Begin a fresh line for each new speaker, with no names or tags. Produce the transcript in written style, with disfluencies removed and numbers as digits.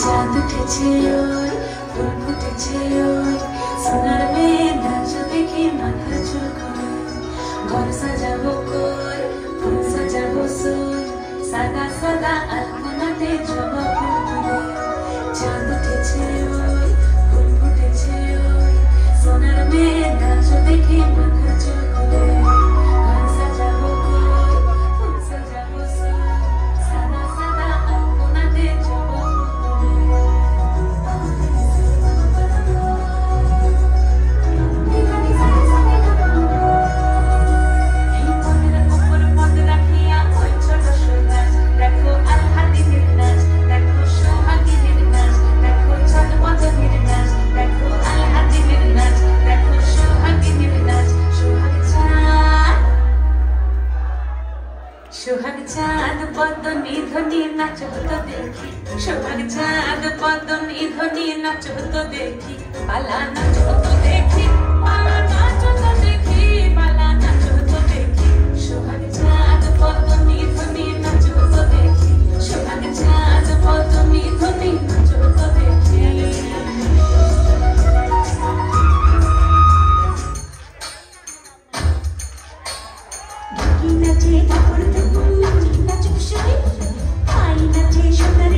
चाँद उठेছে ওই ফুল ফুটেছে ওই সোনার মেয়ে নাচ দেখে মাথা চুলকোয় ঘর সাজাবো কই ফুল সাজাবো সই সাদা সাদা আলপনাতে জবা ফুল চাঁদ উঠেছে ওই ফুল ফুটেছে ওই সোনার মেয়ে নাচ দেখে মাথা চুলকোয় ঘর সাজাবো কই ফুল সাজাবো সই সাদা সাদা আলপনাতে জবা সোহাগ চাঁদ পদ্মনি ধ্বনি নাচ হতো দেখি সোহাগ চাঁদ পদ্মনি ধ্বনি নাচ হতো দেখি পালা নাচ হতো দেখি পালা নাচ হতো দেখি পালা নাচ হতো দেখি সোহাগ চাঁদ পদ্মনি ধ্বনি নাচ হতো দেখি সোহাগ চাঁদ পদ্মনি ধ্বনি নাচ হতো দেখি নাচে ঠাকুর নাচুক সবাই নাচে সোনার